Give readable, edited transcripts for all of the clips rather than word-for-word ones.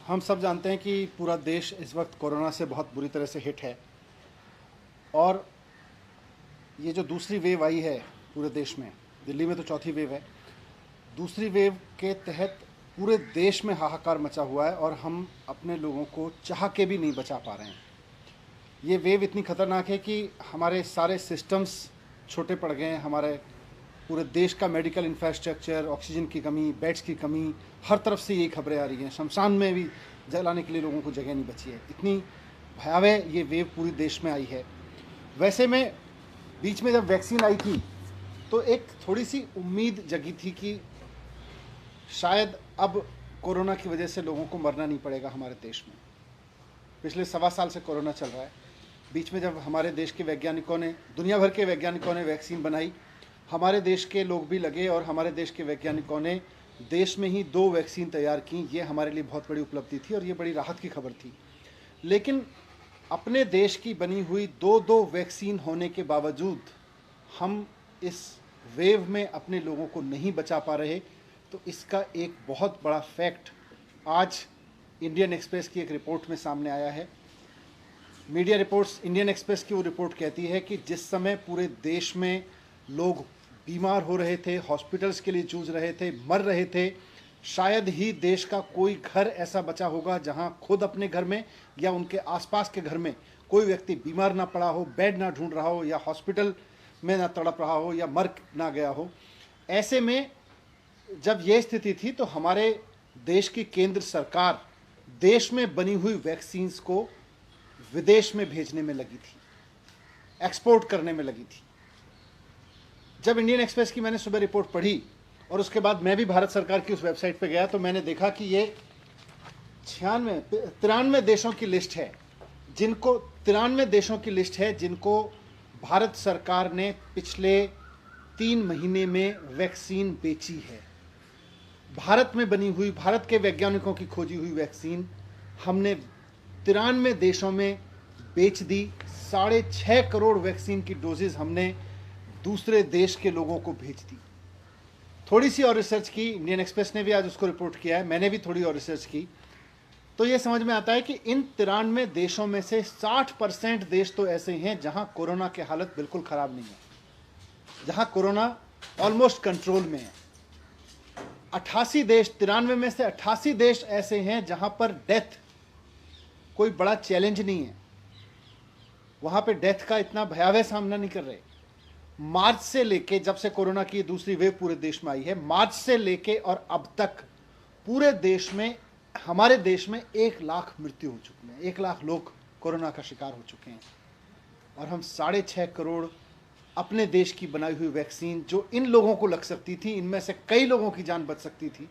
हम सब जानते हैं कि पूरा देश इस वक्त कोरोना से बहुत बुरी तरह से हिट है। और ये जो दूसरी वेव आई है पूरे देश में, दिल्ली में तो चौथी वेव है, दूसरी वेव के तहत पूरे देश में हाहाकार मचा हुआ है और हम अपने लोगों को चाह के भी नहीं बचा पा रहे हैं। ये वेव इतनी ख़तरनाक है कि हमारे सारे सिस्टम्स छोटे पड़ गए हैं। हमारे पूरे देश का मेडिकल इंफ्रास्ट्रक्चर, ऑक्सीजन की कमी, बेड्स की कमी, हर तरफ से यही खबरें आ रही हैं। शमशान में भी जलाने के लिए लोगों को जगह नहीं बची है। इतनी भयावह ये वेव पूरी देश में आई है। वैसे में बीच में जब वैक्सीन आई थी तो एक थोड़ी सी उम्मीद जगी थी कि शायद अब कोरोना की वजह से लोगों को मरना नहीं पड़ेगा हमारे देश में। पिछले 1.25 साल से कोरोना चल रहा है। बीच में जब हमारे देश के वैज्ञानिकों ने, दुनिया भर के वैज्ञानिकों ने वैक्सीन बनाई, हमारे देश के लोग भी लगे और हमारे देश के वैज्ञानिकों ने देश में ही 2 वैक्सीन तैयार की। ये हमारे लिए बहुत बड़ी उपलब्धि थी और ये बड़ी राहत की खबर थी। लेकिन अपने देश की बनी हुई 2 वैक्सीन होने के बावजूद हम इस वेव में अपने लोगों को नहीं बचा पा रहे। तो इसका एक बहुत बड़ा फैक्ट आज इंडियन एक्सप्रेस की एक रिपोर्ट में सामने आया है। मीडिया रिपोर्ट्स, इंडियन एक्सप्रेस की वो रिपोर्ट कहती है कि जिस समय पूरे देश में लोग बीमार हो रहे थे, हॉस्पिटल्स के लिए जूझ रहे थे, मर रहे थे, शायद ही देश का कोई घर ऐसा बचा होगा जहां खुद अपने घर में या उनके आसपास के घर में कोई व्यक्ति बीमार ना पड़ा हो, बेड ना ढूंढ रहा हो या हॉस्पिटल में ना तड़प रहा हो या मर ना गया हो। ऐसे में जब यह स्थिति थी तो हमारे देश की केंद्र सरकार देश में बनी हुई वैक्सीन्स को विदेश में भेजने में लगी थी, एक्सपोर्ट करने में लगी थी। जब इंडियन एक्सप्रेस की मैंने सुबह रिपोर्ट पढ़ी और उसके बाद मैं भी भारत सरकार की उस वेबसाइट पर गया तो मैंने देखा कि ये 93 देशों की लिस्ट है जिनको 93 देशों की लिस्ट है जिनको भारत सरकार ने पिछले 3 महीने में वैक्सीन बेची है। भारत में बनी हुई, भारत के वैज्ञानिकों की खोजी हुई वैक्सीन हमने 93 देशों में बेच दी। 6.5 करोड़ वैक्सीन की डोजेज हमने दूसरे देश के लोगों को भेज दी। थोड़ी सी और रिसर्च की, इंडियन एक्सप्रेस ने भी आज उसको रिपोर्ट किया है, मैंने भी थोड़ी और रिसर्च की, तो ये समझ में आता है कि इन 93 देशों में से 60% देश तो ऐसे हैं जहां कोरोना की हालत बिल्कुल खराब नहीं है, जहां कोरोना ऑलमोस्ट कंट्रोल में है। 88 देश, 93 में से 88 देश ऐसे हैं जहां पर डेथ कोई बड़ा चैलेंज नहीं है, वहां पे डेथ का इतना भयावह सामना नहीं कर रहे। मार्च से लेके, जब से कोरोना की दूसरी वेव पूरे देश में आई है, मार्च से लेके और अब तक पूरे देश में, हमारे देश में 1 लाख मृत्यु हो चुकी है। 1 लाख लोग कोरोना का शिकार हो चुके हैं और हम 6.5 करोड़ अपने देश की बनाई हुई वैक्सीन, जो इन लोगों को लग सकती थी, इनमें से कई लोगों की जान बच सकती थी,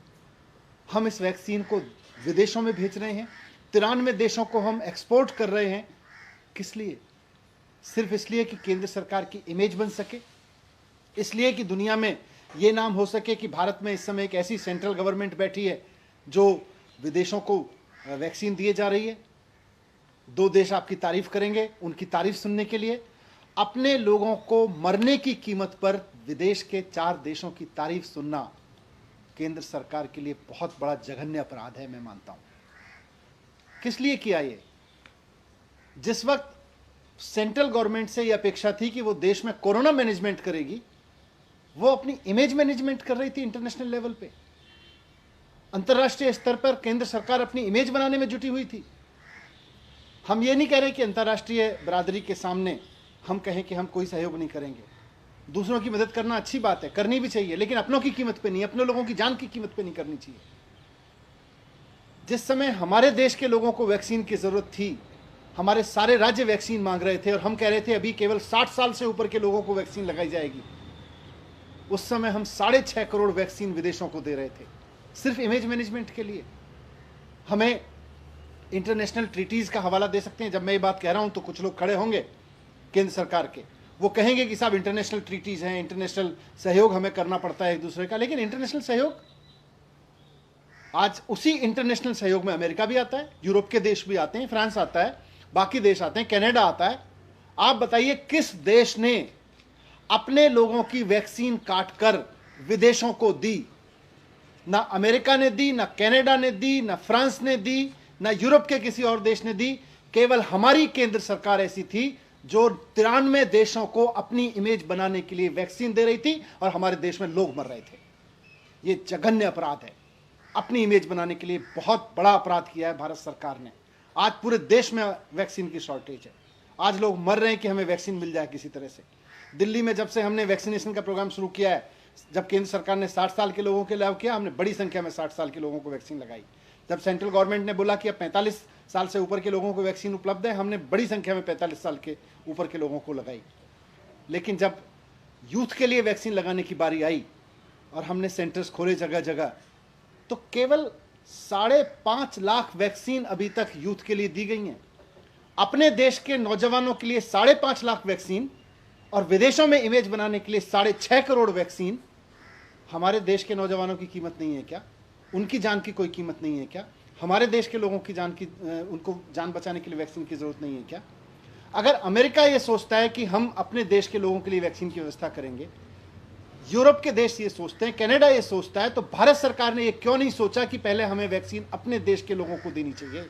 हम इस वैक्सीन को विदेशों में भेज रहे हैं। 93 देशों को हम एक्सपोर्ट कर रहे हैं। किस लिए? सिर्फ इसलिए कि केंद्र सरकार की इमेज बन सके, इसलिए कि दुनिया में ये नाम हो सके कि भारत में इस समय एक ऐसी सेंट्रल गवर्नमेंट बैठी है जो विदेशों को वैक्सीन दिए जा रही है। 2 देश आपकी तारीफ करेंगे, उनकी तारीफ सुनने के लिए। अपने लोगों को मरने की कीमत पर विदेश के 4 देशों की तारीफ सुनना केंद्र सरकार के लिए बहुत बड़ा जघन्य अपराध है, मैं मानता हूं। किस लिए किया ये? जिस वक्त सेंट्रल गवर्नमेंट से यह अपेक्षा थी कि वो देश में कोरोना मैनेजमेंट करेगी, वो अपनी इमेज मैनेजमेंट कर रही थी इंटरनेशनल लेवल पे। अंतर्राष्ट्रीय स्तर पर केंद्र सरकार अपनी इमेज बनाने में जुटी हुई थी। हम ये नहीं कह रहे कि अंतर्राष्ट्रीय बरादरी के सामने हम कहें कि हम कोई सहयोग नहीं करेंगे। दूसरों की मदद करना अच्छी बात है, करनी भी चाहिए, लेकिन अपनों की कीमत पे नहीं, अपने लोगों की जान की कीमत पे नहीं करनी चाहिए। जिस समय हमारे देश के लोगों को वैक्सीन की जरूरत थी, हमारे सारे राज्य वैक्सीन मांग रहे थे और हम कह रहे थे अभी केवल 60 साल से ऊपर के लोगों को वैक्सीन लगाई जाएगी, उस समय हम 6.5 करोड़ वैक्सीन विदेशों को दे रहे थे, सिर्फ इमेज मैनेजमेंट के लिए। हमें इंटरनेशनल ट्रीटीज का हवाला दे सकते हैं। जब मैं ये बात कह रहा हूं तो कुछ लोग खड़े होंगे केंद्र सरकार के, वो कहेंगे कि साहब इंटरनेशनल ट्रीटीज हैं, इंटरनेशनल सहयोग हमें करना पड़ता है एक दूसरे का। लेकिन इंटरनेशनल सहयोग, आज उसी इंटरनेशनल सहयोग में अमेरिका भी आता है, यूरोप के देश भी आते हैं, फ्रांस आता है, बाकी देश आते हैं, कनाडा आता है। आप बताइए किस देश ने अपने लोगों की वैक्सीन काटकर विदेशों को दी? ना अमेरिका ने दी, ना कनाडा ने दी, ना फ्रांस ने दी, ना यूरोप के किसी और देश ने दी। केवल हमारी केंद्र सरकार ऐसी थी जो 93 देशों को अपनी इमेज बनाने के लिए वैक्सीन दे रही थी और हमारे देश में लोग मर रहे थे। ये जघन्य अपराध है। अपनी इमेज बनाने के लिए बहुत बड़ा अपराध किया है भारत सरकार ने। आज पूरे देश में वैक्सीन की शॉर्टेज है। आज लोग मर रहे हैं कि हमें वैक्सीन मिल जाए किसी तरह से। दिल्ली में जब से हमने वैक्सीनेशन का प्रोग्राम शुरू किया है, जब केंद्र सरकार ने 60 साल के लोगों के लिए किया, हमने बड़ी संख्या में 60 साल के लोगों को वैक्सीन लगाई। जब सेंट्रल गवर्नमेंट ने बोला कि अब 45 साल से ऊपर के लोगों को वैक्सीन उपलब्ध है, हमने बड़ी संख्या में 45 साल के ऊपर के लोगों को लगाई। लेकिन जब यूथ के लिए वैक्सीन लगाने की बारी आई और हमने सेंटर्स खोले जगह जगह, तो केवल 5.5 लाख वैक्सीन अभी तक यूथ के लिए दी गई हैं। अपने देश के नौजवानों के लिए 5.5 लाख वैक्सीन और विदेशों में इमेज बनाने के लिए 6.5 करोड़ वैक्सीन। हमारे देश के नौजवानों की कीमत नहीं है क्या? उनकी जान की कोई कीमत नहीं है क्या? हमारे देश के लोगों की जान की, उनको जान बचाने के लिए वैक्सीन की जरूरत नहीं है क्या? अगर अमेरिका ये सोचता है कि हम अपने देश के लोगों के लिए वैक्सीन की व्यवस्था करेंगे, यूरोप के देश ये सोचते हैं, कनाडा ये सोचता है, तो भारत सरकार ने ये क्यों नहीं सोचा कि पहले हमें वैक्सीन अपने देश के लोगों को देनी चाहिए?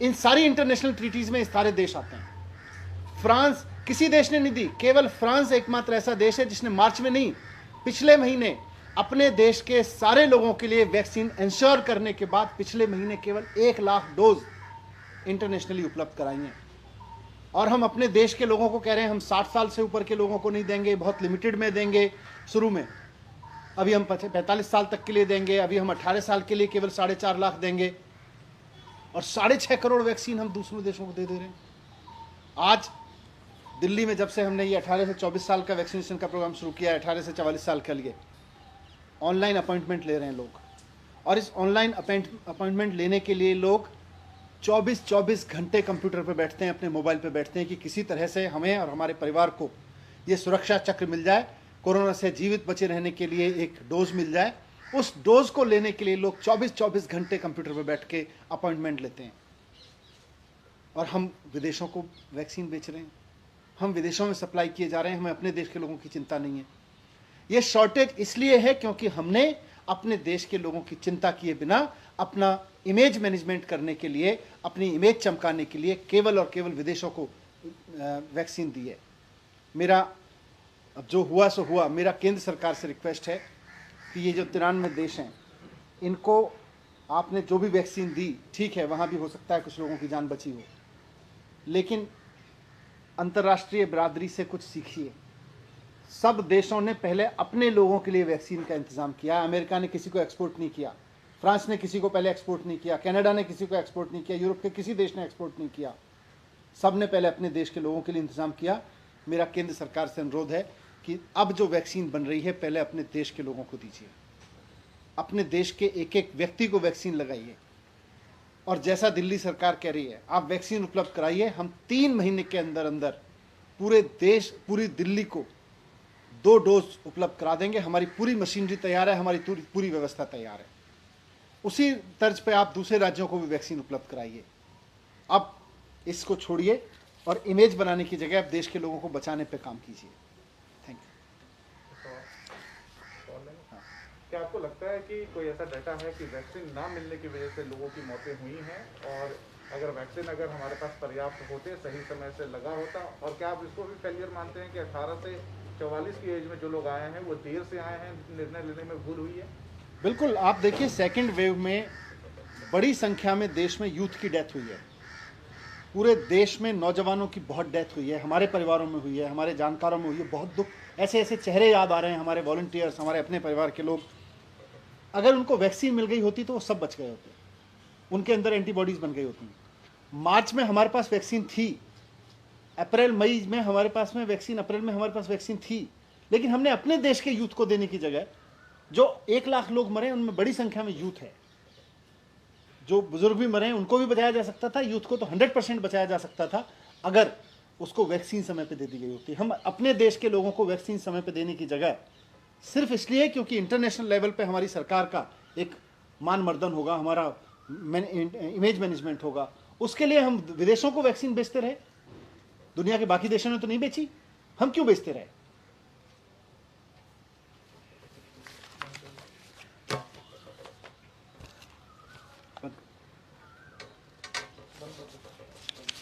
इन सारी इंटरनेशनल ट्रीटीज में सारे देश आते हैं। फ्रांस, किसी देश ने नहीं दी। केवल फ्रांस एकमात्र ऐसा देश है जिसने मार्च में नहीं, पिछले महीने अपने देश के सारे लोगों के लिए वैक्सीन इंश्योर करने के बाद पिछले महीने केवल 1 लाख डोज इंटरनेशनली उपलब्ध कराई हैं। और हम अपने देश के लोगों को कह रहे हैं हम 60 साल से ऊपर के लोगों को नहीं देंगे, बहुत लिमिटेड में देंगे शुरू में। अभी हम 45 साल तक के लिए देंगे, अभी हम 18 साल के लिए केवल 4.5 लाख देंगे और 6.5 करोड़ वैक्सीन हम दूसरे देशों को दे रहे हैं। आज दिल्ली में जब से हमने ये 18 से 24 साल का वैक्सीनेशन का प्रोग्राम शुरू किया है, 18 से 44 साल के लिए ऑनलाइन अपॉइंटमेंट ले रहे हैं लोग। और इस ऑनलाइन अपॉइंटमेंट लेने के लिए लोग 24 घंटे कंप्यूटर पर बैठते हैं, अपने मोबाइल पर बैठते हैं कि किसी तरह से हमें और हमारे परिवार को ये सुरक्षा चक्र मिल जाए, कोरोना से जीवित बचे रहने के लिए एक डोज मिल जाए। उस डोज को लेने के लिए लोग 24 घंटे कंप्यूटर पर बैठ के अपॉइंटमेंट लेते हैं। और हम विदेशों को वैक्सीन बेच रहे हैं, हम विदेशों में सप्लाई किए जा रहे हैं, हमें अपने देश के लोगों की चिंता नहीं है। ये शॉर्टेज इसलिए है क्योंकि हमने अपने देश के लोगों की चिंता किए बिना अपना इमेज मैनेजमेंट करने के लिए, अपनी इमेज चमकाने के लिए केवल और केवल विदेशों को वैक्सीन दी है। मेरा अब जो हुआ सो हुआ, मेरा केंद्र सरकार से रिक्वेस्ट है कि ये जो 93 देश हैं, इनको आपने जो भी वैक्सीन दी, ठीक है, वहाँ भी हो सकता है कुछ लोगों की जान बची हो, लेकिन अंतर्राष्ट्रीय बिरादरी से कुछ सीखिए। सब देशों ने पहले अपने लोगों के लिए वैक्सीन का इंतजाम किया। अमेरिका ने किसी को एक्सपोर्ट नहीं किया, फ्रांस ने किसी को पहले एक्सपोर्ट नहीं किया, कनाडा ने किसी को एक्सपोर्ट नहीं किया, यूरोप के किसी देश ने एक्सपोर्ट नहीं किया। सब ने पहले अपने देश के लोगों के लिए इंतजाम किया। मेरा केंद्र सरकार से अनुरोध है कि अब जो वैक्सीन बन रही है पहले अपने देश के लोगों को दीजिए, अपने देश के एक एक व्यक्ति को वैक्सीन लगाइए। और जैसा दिल्ली सरकार कह रही है, आप वैक्सीन उपलब्ध कराइए। हम 3 महीने के अंदर अंदर पूरे देश, पूरी दिल्ली को 2 डोज उपलब्ध करा देंगे। हमारी पूरी मशीनरी तैयार है, हमारी पूरी व्यवस्था तैयार है। उसी तर्ज पे आप दूसरे राज्यों को भी वैक्सीन उपलब्ध कराइए। अब इसको छोड़िए और इमेज बनाने की जगह आप देश के लोगों को बचाने पे काम कीजिए। Thank you. क्या आपको लगता है कि कोई ऐसा डाटा है कि वैक्सीन ना मिलने की वजह से लोगों की मौतें हुई हैं, और अगर वैक्सीन हमारे पास पर्याप्त होते, सही समय से लगा होता, और क्या आप इसको भी फेलियर मानते हैं कि 18 से 44 की एज में जो लोग आए हैं वो देर से आए हैं, निर्णय लेने में भूल हुई है? बिल्कुल, आप देखिए सेकेंड वेव में बड़ी संख्या में देश में यूथ की डेथ हुई है। पूरे देश में नौजवानों की बहुत डेथ हुई है, हमारे परिवारों में हुई है, हमारे जानकारों में हुई है। बहुत दुख, ऐसे ऐसे चेहरे याद आ रहे हैं, हमारे वॉलंटियर्स, हमारे अपने परिवार के लोग। अगर उनको वैक्सीन मिल गई होती तो वो सब बच गए होते, उनके अंदर एंटीबॉडीज बन गई होती। मार्च में हमारे पास वैक्सीन थी, अप्रैल मई में हमारे पास में वैक्सीन, अप्रैल में हमारे पास वैक्सीन थी, लेकिन हमने अपने देश के यूथ को देने की जगह, जो 1 लाख लोग मरे उनमें बड़ी संख्या में यूथ है। जो बुजुर्ग भी मरे उनको भी बचाया जा सकता था, यूथ को तो 100% बचाया जा सकता था अगर उसको वैक्सीन समय पे दे दी गई होती। हम अपने देश के लोगों को वैक्सीन समय पे देने की जगह सिर्फ इसलिए क्योंकि इंटरनेशनल लेवल पे हमारी सरकार का एक मान मर्दन होगा, हमारा इमेज मैनेजमेंट होगा, उसके लिए हम विदेशों को वैक्सीन बेचते रहे। दुनिया के बाकी देशों ने तो नहीं बेची, हम क्यों बेचते रहे? हैं।